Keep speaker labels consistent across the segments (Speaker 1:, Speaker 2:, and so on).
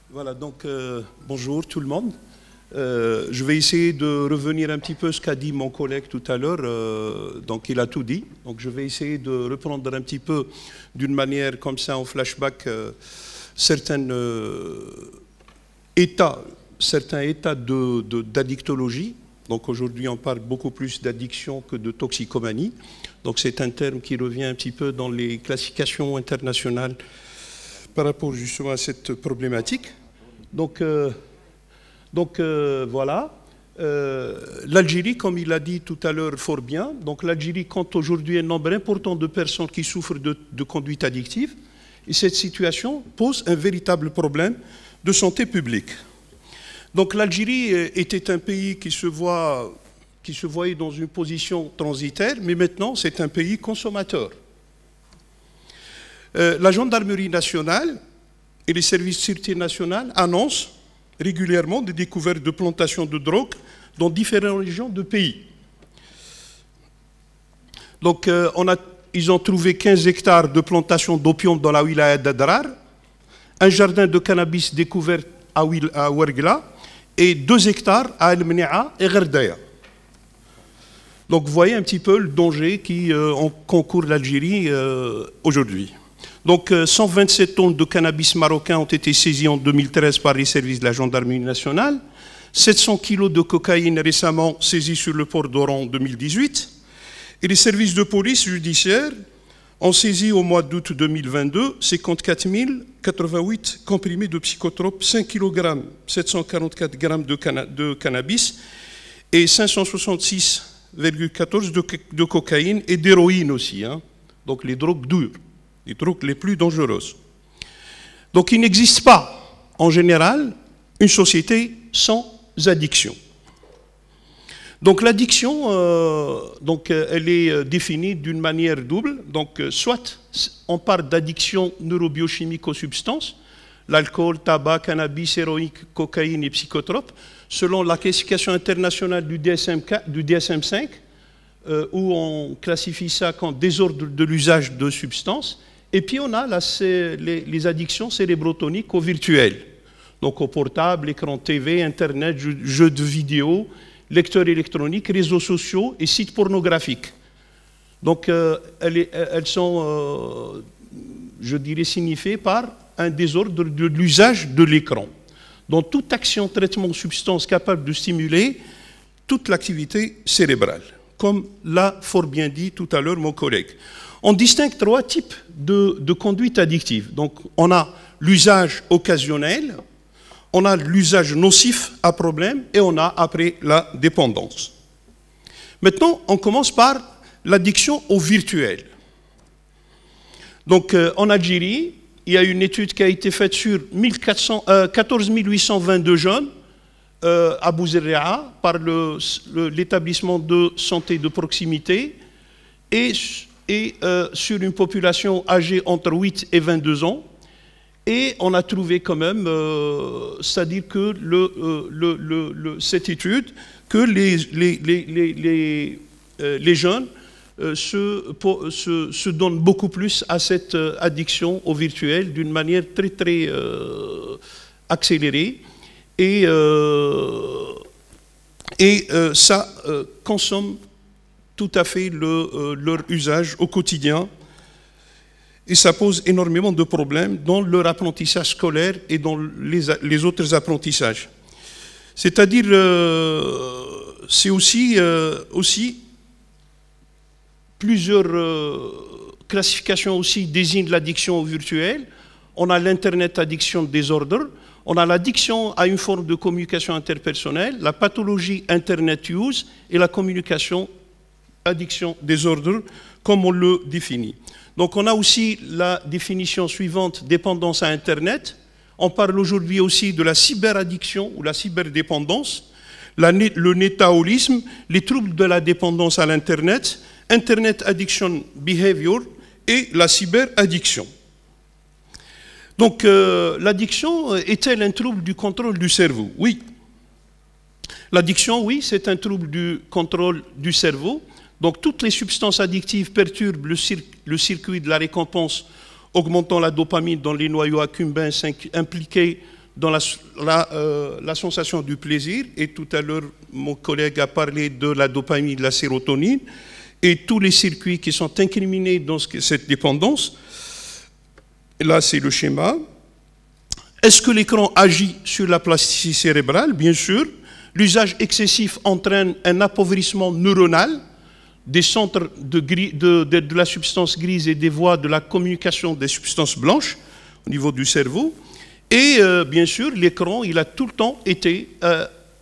Speaker 1: Voilà, donc bonjour tout le monde. Je vais essayer de revenir un petit peu ce qu'a dit mon collègue tout à l'heure. Donc il a tout dit. Donc je vais essayer de reprendre un petit peu d'une manière comme ça en flashback certains états d'addictologie. Donc aujourd'hui on parle beaucoup plus d'addiction que de toxicomanie. Donc c'est un terme qui revient un petit peu dans les classifications internationales par rapport justement à cette problématique. Donc voilà. L'Algérie, comme il a dit tout à l'heure fort bien, donc l'Algérie compte aujourd'hui un nombre important de personnes qui souffrent de conduite addictive. Et cette situation pose un véritable problème de santé publique. Donc l'Algérie était un pays qui se voyait dans une position transitaire, mais maintenant c'est un pays consommateur. La gendarmerie nationale et les services de sûreté nationale annoncent régulièrement des découvertes de plantations de drogue dans différentes régions du pays. Donc ils ont trouvé 15 hectares de plantations d'opium dans la wilaya d'Adrar, un jardin de cannabis découvert à Ouergla et 2 hectares à El-Menia et Gerdaya. Donc vous voyez un petit peu le danger qui concourt l'Algérie aujourd'hui. Donc 127 tonnes de cannabis marocain ont été saisies en 2013 par les services de la gendarmerie nationale, 700 kilos de cocaïne récemment saisis sur le port d'Oran en 2018, et les services de police judiciaire ont saisi au mois d'août 2022 54 088 comprimés de psychotropes, 5 kg, 744 grammes de cannabis et 566,14 de cocaïne et d'héroïne aussi, hein. Donc les drogues dures, les drogues les plus dangereuses. Donc il n'existe pas, en général, une société sans addiction. Donc l'addiction, elle est définie d'une manière double. Donc soit on parle d'addiction neurobiochimique aux substances, l'alcool, tabac, cannabis, héroïne, cocaïne et psychotropes, selon la classification internationale du DSM-5, où on classifie ça comme désordre de l'usage de substances. Et puis on a les addictions cérébrotoniques au virtuel, donc au portable, écran TV, Internet, jeux de vidéo, lecteurs électroniques, réseaux sociaux et sites pornographiques. Donc elles sont, je dirais, signifiées par un désordre de l'usage de l'écran. Donc toute action, traitement, substance capable de stimuler toute l'activité cérébrale, comme l'a fort bien dit tout à l'heure mon collègue. On distingue 3 types de conduite addictive. Donc on a l'usage occasionnel, on a l'usage nocif à problème et on a après la dépendance. Maintenant, on commence par l'addiction au virtuel. Donc en Algérie, il y a une étude qui a été faite sur 14 822 jeunes à Bouzerrea par l'établissement de santé de proximité et sur une population âgée entre 8 et 22 ans. Et on a trouvé quand même, c'est-à-dire que cette étude, que les jeunes se donnent beaucoup plus à cette addiction au virtuel d'une manière très très accélérée. Et ça consomme tout à fait leur usage au quotidien. Et ça pose énormément de problèmes dans leur apprentissage scolaire et dans les autres apprentissages. C'est-à-dire, c'est aussi plusieurs classifications aussi désignent l'addiction au virtuel. On a l'Internet addiction désordre, on a l'addiction à une forme de communication interpersonnelle, la pathologie Internet use et la communication addiction désordre, comme on le définit. Donc on a aussi la définition suivante, dépendance à Internet. On parle aujourd'hui aussi de la cyberaddiction ou la cyberdépendance, le nétaholisme, les troubles de la dépendance à l'Internet, Internet Addiction Behavior et la cyberaddiction. Donc l'addiction est-elle un trouble du contrôle du cerveau? Oui. L'addiction, oui, c'est un trouble du contrôle du cerveau. Donc toutes les substances addictives perturbent le circuit de la récompense, augmentant la dopamine dans les noyaux accumbens impliqués dans la sensation du plaisir, et tout à l'heure, mon collègue a parlé de la dopamine, de la sérotonine, et tous les circuits qui sont incriminés dans cette dépendance. Et là, c'est le schéma. Est-ce que l'écran agit sur la plasticité cérébrale? Bien sûr. L'usage excessif entraîne un appauvrissement neuronal des centres de la substance grise et des voies de la communication des substances blanches au niveau du cerveau. Et bien sûr, l'écran, il a tout le temps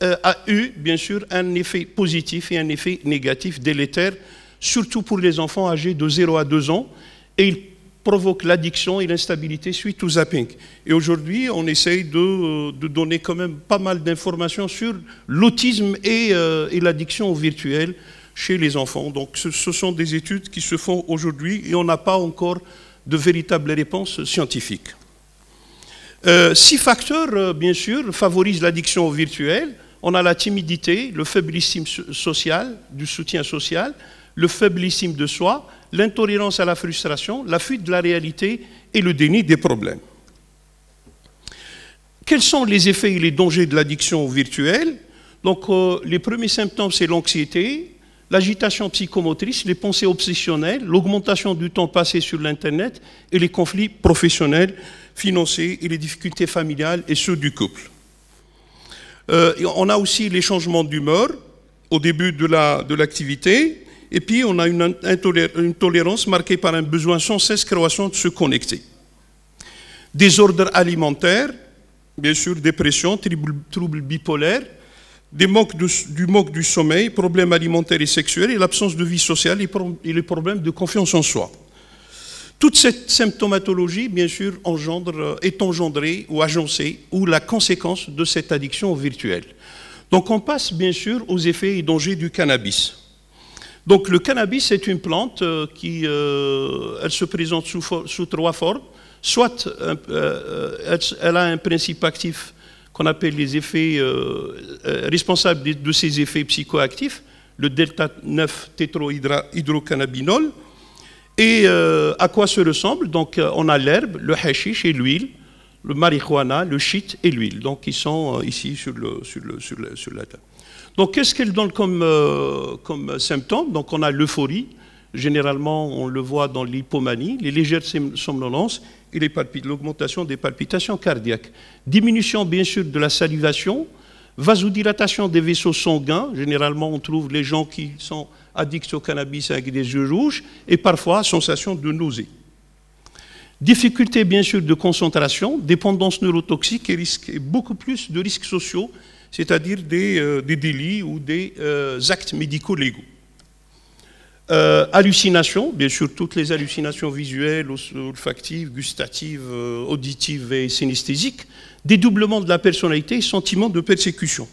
Speaker 1: a eu, bien sûr, un effet positif et un effet négatif délétère, surtout pour les enfants âgés de 0 à 2 ans. Et il provoque l'addiction et l'instabilité suite au zapping. Et aujourd'hui, on essaye de donner quand même pas mal d'informations sur l'autisme et l'addiction au virtuel chez les enfants. Donc ce sont des études qui se font aujourd'hui et on n'a pas encore de véritables réponses scientifiques. 6 facteurs, bien sûr, favorisent l'addiction au virtuel. On a la timidité, le faible estime social, du soutien social, le faible estime de soi, l'intolérance à la frustration, la fuite de la réalité et le déni des problèmes. Quels sont les effets et les dangers de l'addiction au virtuel? Donc, les premiers symptômes, c'est l'anxiété, l'agitation psychomotrice, les pensées obsessionnelles, l'augmentation du temps passé sur l'Internet et les conflits professionnels, financiers et les difficultés familiales et ceux du couple. On a aussi les changements d'humeur au début de l'activité. Et puis, on a une tolérance marquée par un besoin sans cesse croissant de se connecter. Désordre alimentaire, bien sûr, dépression, troubles bipolaires, du manque du sommeil, problèmes alimentaires et sexuels, et l'absence de vie sociale et les problèmes de confiance en soi. Toute cette symptomatologie, bien sûr, est engendrée ou agencée, ou la conséquence de cette addiction au virtuel. Donc, on passe, bien sûr, aux effets et dangers du cannabis. Donc le cannabis est une plante elle se présente sous 3 formes. Soit elle a un principe actif qu'on appelle les effets responsables de ces effets psychoactifs, le delta-9 tétrohydrocannabinol. Et à quoi se ressemble? Donc on a l'herbe, le hashish et l'huile, le marijuana, le shit et l'huile. Donc ils sont ici sur la table. Donc, qu'est-ce qu'elle donne comme symptômes? Donc, on a l'euphorie. Généralement, on le voit dans l'hypomanie, les légères somnolences et l'augmentation des palpitations cardiaques. Diminution, bien sûr, de la salivation, vasodilatation des vaisseaux sanguins. Généralement, on trouve les gens qui sont addicts au cannabis avec des yeux rouges et parfois sensation de nausée. Difficulté, bien sûr, de concentration, dépendance neurotoxique et beaucoup plus de risques sociaux, c'est-à-dire des délits ou des actes médicaux légaux. Hallucinations, bien sûr, toutes les hallucinations visuelles, olfactives, gustatives, auditives et synesthésiques, dédoublement de la personnalité et sentiment de persécution.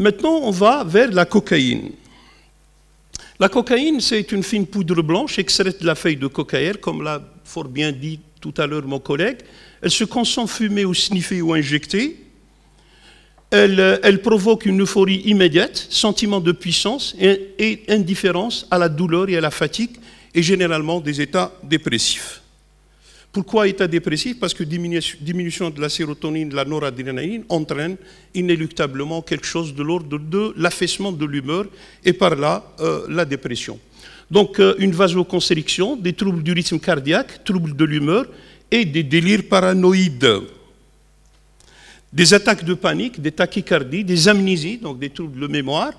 Speaker 1: Maintenant, on va vers la cocaïne. La cocaïne, c'est une fine poudre blanche extraite de la feuille de cocaïne, comme l'a fort bien dit tout à l'heure mon collègue. Elle se consomme fumée ou sniffée ou injectée. Elle provoque une euphorie immédiate, sentiment de puissance et indifférence à la douleur et à la fatigue, et généralement des états dépressifs. Pourquoi état dépressif? Parce que diminution de la sérotonine, de la noradrénaline entraîne inéluctablement quelque chose de l'ordre de l'affaissement de l'humeur et par là la dépression. Donc une vasoconstriction, des troubles du rythme cardiaque, troubles de l'humeur et des délires paranoïdes. Des attaques de panique, des tachycardies, des amnésies, donc des troubles de mémoire.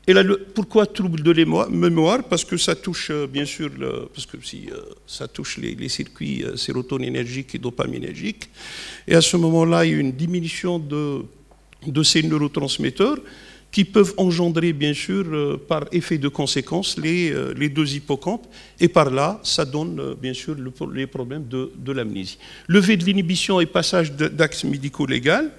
Speaker 1: Et là, pourquoi troubles de mémoire? Parce que ça touche, bien sûr, ça touche les circuits sérotoninergiques et dopaminergiques. Et à ce moment-là, il y a une diminution de ces neurotransmetteurs qui peuvent engendrer, bien sûr, par effet de conséquence, les 2 hippocampes. Et par là, ça donne, bien sûr, les problèmes de l'amnésie. Levée de l'inhibition et passage d'actes médicaux légaux.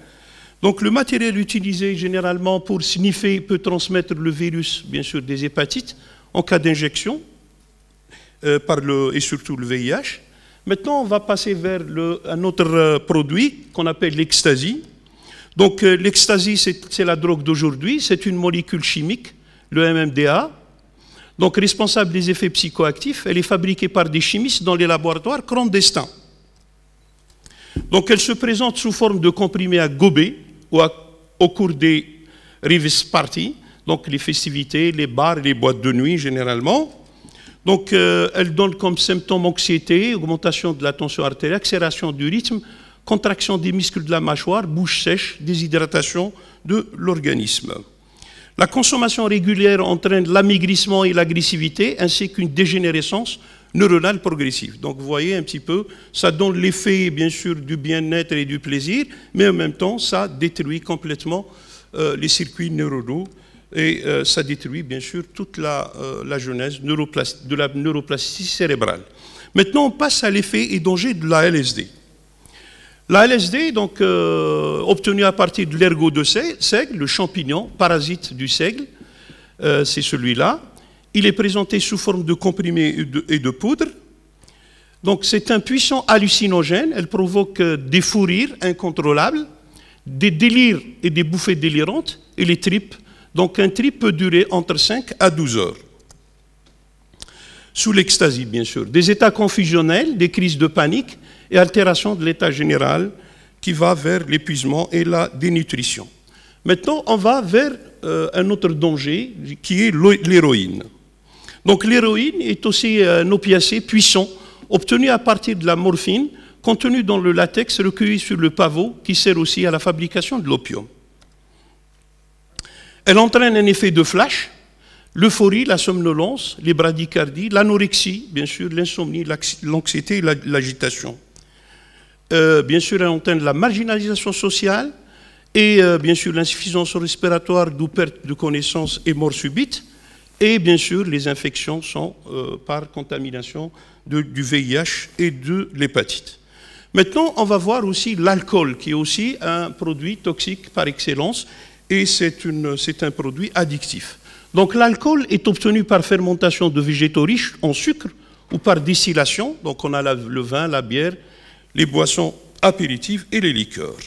Speaker 1: Donc le matériel utilisé généralement pour sniffer peut transmettre le virus, bien sûr, des hépatites en cas d'injection, et surtout le VIH. Maintenant, on va passer vers un autre produit qu'on appelle l'ecstasy. Donc l'ecstasy, c'est la drogue d'aujourd'hui, c'est une molécule chimique, le MMDA, donc responsable des effets psychoactifs. Elle est fabriquée par des chimistes dans les laboratoires clandestins. Donc elle se présente sous forme de comprimés à gober au cours des rave parties, donc les festivités, les bars, les boîtes de nuit généralement. Donc elle donne comme symptômes anxiété, augmentation de la tension artérielle, accélération du rythme, contraction des muscles de la mâchoire, bouche sèche, déshydratation de l'organisme. La consommation régulière entraîne l'amaigrissement et l'agressivité, ainsi qu'une dégénérescence neuronale progressive. Donc vous voyez un petit peu, ça donne l'effet bien sûr du bien-être et du plaisir, mais en même temps ça détruit complètement les circuits neuronaux et ça détruit bien sûr toute la genèse de la neuroplasticité cérébrale. Maintenant on passe à l'effet et danger de la LSD. La LSD, donc, obtenue à partir de l'ergot de seigle, le champignon, parasite du seigle, c'est celui-là. Il est présenté sous forme de comprimés et de poudre. Donc c'est un puissant hallucinogène, elle provoque des fous rires incontrôlables, des délires et des bouffées délirantes, et les tripes. Donc un trip peut durer entre 5 à 12 heures. Sous l'ecstasy, bien sûr. Des états confusionnels, des crises de panique, et altération de l'état général qui va vers l'épuisement et la dénutrition. Maintenant, on va vers un autre danger qui est l'héroïne. Donc l'héroïne est aussi un opiacé puissant obtenu à partir de la morphine contenue dans le latex recueilli sur le pavot qui sert aussi à la fabrication de l'opium. Elle entraîne un effet de flash, l'euphorie, la somnolence, les bradycardies, l'anorexie, bien sûr, l'insomnie, l'anxiété et l'agitation. Bien sûr, elle entraîne la marginalisation sociale et bien sûr l'insuffisance respiratoire, d'où perte de connaissance et mort subite. Et bien sûr, les infections sont par contamination du VIH et de l'hépatite. Maintenant, on va voir aussi l'alcool, qui est aussi un produit toxique par excellence, et c'est un produit addictif. Donc l'alcool est obtenu par fermentation de végétaux riches en sucre ou par distillation. Donc on a le vin, la bière, les boissons apéritives et les liqueurs.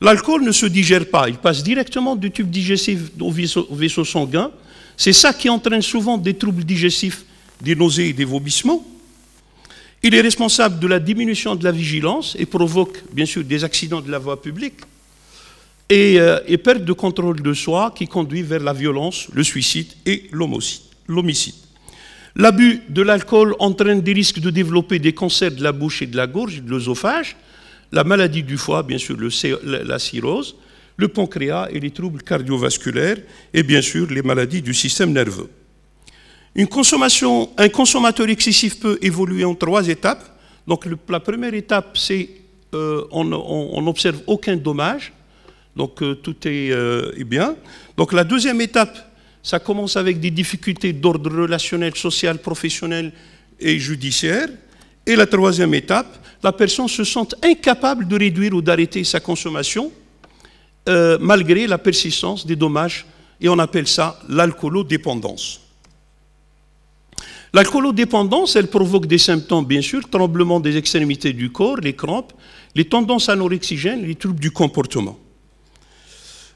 Speaker 1: L'alcool ne se digère pas, il passe directement du tube digestif au vaisseau sanguin. C'est ça qui entraîne souvent des troubles digestifs, des nausées et des vomissements. Il est responsable de la diminution de la vigilance et provoque bien sûr des accidents de la voie publique et perte de contrôle de soi qui conduit vers la violence, le suicide et l'homicide. L'abus de l'alcool entraîne des risques de développer des cancers de la bouche et de la gorge et de l'œsophage, la maladie du foie, bien sûr la cirrhose, le pancréas et les troubles cardiovasculaires et bien sûr les maladies du système nerveux. Un consommateur excessif peut évoluer en 3 étapes. Donc la première étape, c'est on n'observe aucun dommage, donc tout est bien. Donc la deuxième étape, ça commence avec des difficultés d'ordre relationnel, social, professionnel et judiciaire. Et la troisième étape, la personne se sent incapable de réduire ou d'arrêter sa consommation malgré la persistance des dommages, et on appelle ça l'alcoolodépendance. L'alcoolodépendance, elle provoque des symptômes, bien sûr, tremblement des extrémités du corps, les crampes, les tendances anorexigènes, les troubles du comportement.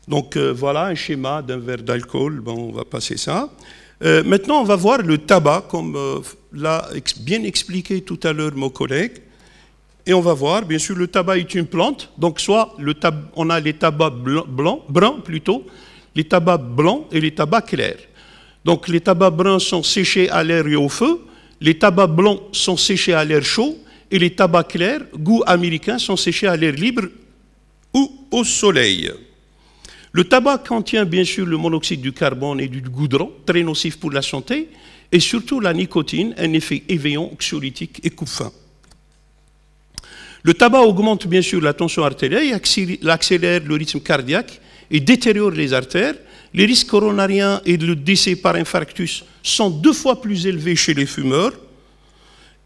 Speaker 1: Donc voilà un schéma d'un verre d'alcool, bon, on va passer ça. Maintenant, on va voir le tabac, comme l'a bien expliqué tout à l'heure mon collègue. Et on va voir, bien sûr, le tabac est une plante. Donc soit on a les tabacs bruns plutôt, les tabacs blancs et les tabacs clairs. Donc les tabacs bruns sont séchés à l'air et au feu, les tabacs blancs sont séchés à l'air chaud, et les tabacs clairs, goût américain, sont séchés à l'air libre ou au soleil. Le tabac contient bien sûr le monoxyde du carbone et du goudron, très nocif pour la santé, et surtout la nicotine, un effet éveillant, anxiolytique et coupe-faim. Le tabac augmente bien sûr la tension artérielle, accélère le rythme cardiaque et détériore les artères. Les risques coronariens et le décès par infarctus sont 2 fois plus élevés chez les fumeurs,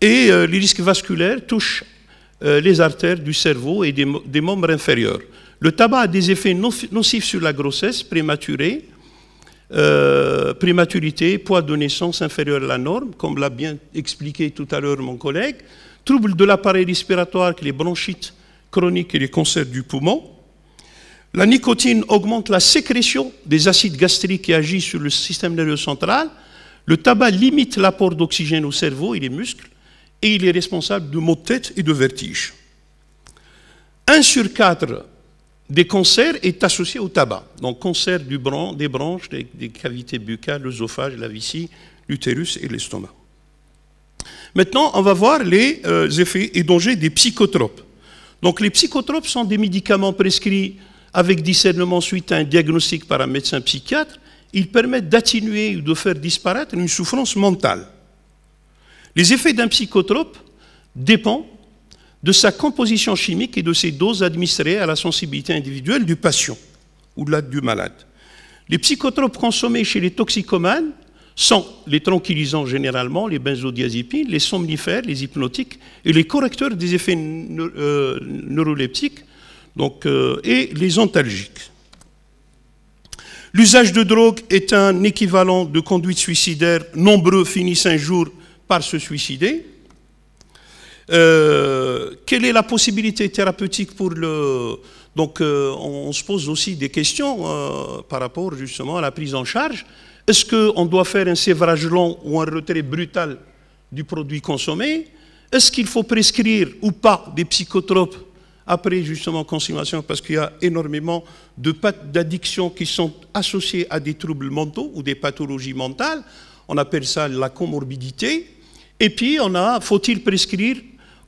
Speaker 1: et les risques vasculaires touchent les artères du cerveau et des membres inférieurs. Le tabac a des effets nocifs sur la grossesse prématurée, prématurité, poids de naissance inférieur à la norme, comme l'a bien expliqué tout à l'heure mon collègue, troubles de l'appareil respiratoire, les bronchites chroniques et les cancers du poumon. La nicotine augmente la sécrétion des acides gastriques qui agissent sur le système nerveux central. Le tabac limite l'apport d'oxygène au cerveau et les muscles, et il est responsable de maux de tête et de vertiges. 1 sur 4 des cancers est associé au tabac. Donc cancer des branches, des cavités buccales, l'œsophage, la vessie, l'utérus et l'estomac. Maintenant, on va voir les effets et dangers des psychotropes. Donc les psychotropes sont des médicaments prescrits avec discernement suite à un diagnostic par un médecin psychiatre. Ils permettent d'atténuer ou de faire disparaître une souffrance mentale. Les effets d'un psychotrope dépendent de sa composition chimique et de ses doses administrées à la sensibilité individuelle du patient ou du malade. Les psychotropes consommés chez les toxicomanes sont les tranquillisants généralement, les benzodiazépines, les somnifères, les hypnotiques et les correcteurs des effets neuroleptiques et les antalgiques. L'usage de drogue est un équivalent de conduite suicidaire. Nombreux finissent un jour par se suicider. Quelle est la possibilité thérapeutique pour le... Donc on se pose aussi des questions par rapport justement à la prise en charge. Est-ce qu'on doit faire un sévrage long ou un retrait brutal du produit consommé? Est-ce qu'il faut prescrire ou pas des psychotropes après justement consommation? Parce qu'il y a énormément d'addictions qui sont associées à des troubles mentaux ou des pathologies mentales. On appelle ça la comorbidité. Et puis faut-il prescrire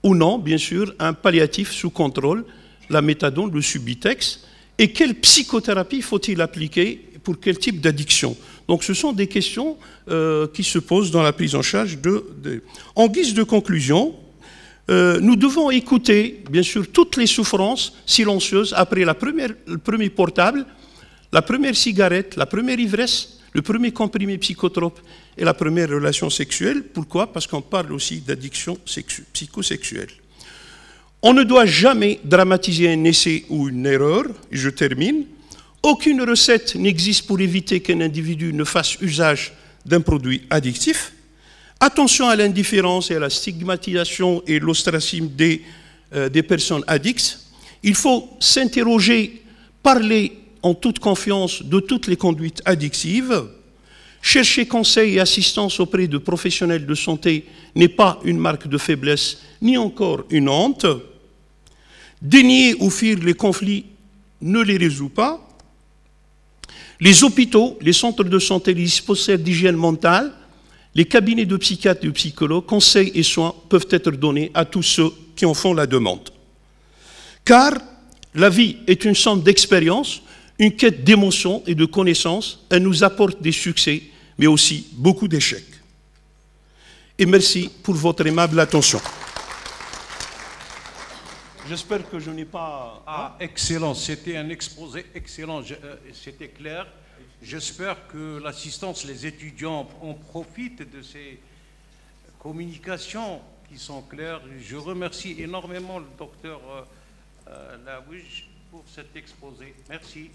Speaker 1: ou non, bien sûr, un palliatif sous contrôle, la méthadone, le Subutex? Et quelle psychothérapie faut-il appliquer pour quel type d'addiction? Donc ce sont des questions qui se posent dans la prise en charge En guise de conclusion, nous devons écouter, bien sûr, toutes les souffrances silencieuses après le premier portable, la première cigarette, la première ivresse, le premier comprimé psychotrope et la première relation sexuelle. Pourquoi? Parce qu'on parle aussi d'addiction psychosexuelle. On ne doit jamais dramatiser un essai ou une erreur. Je termine. Aucune recette n'existe pour éviter qu'un individu ne fasse usage d'un produit addictif. Attention à l'indifférence et à la stigmatisation et l'ostracisme des personnes addictes. Il faut s'interroger, parler en toute confiance de toutes les conduites addictives. Chercher conseil et assistance auprès de professionnels de santé n'est pas une marque de faiblesse, ni encore une honte. Dénier ou fuir les conflits ne les résout pas. Les hôpitaux, les centres de santé, les dispositifs d'hygiène mentale, les cabinets de psychiatres et de psychologues, conseils et soins peuvent être donnés à tous ceux qui en font la demande. Car la vie est une somme d'expériences, une quête d'émotions et de connaissances. Elle nous apporte des succès, mais aussi beaucoup d'échecs. Et merci pour votre aimable attention. J'espère que je n'ai pas...
Speaker 2: Ah, excellent, c'était un exposé excellent, c'était clair. J'espère que l'assistance, les étudiants en profitent de ces communications qui sont claires. Je remercie énormément le docteur Lawij pour cet exposé. Merci.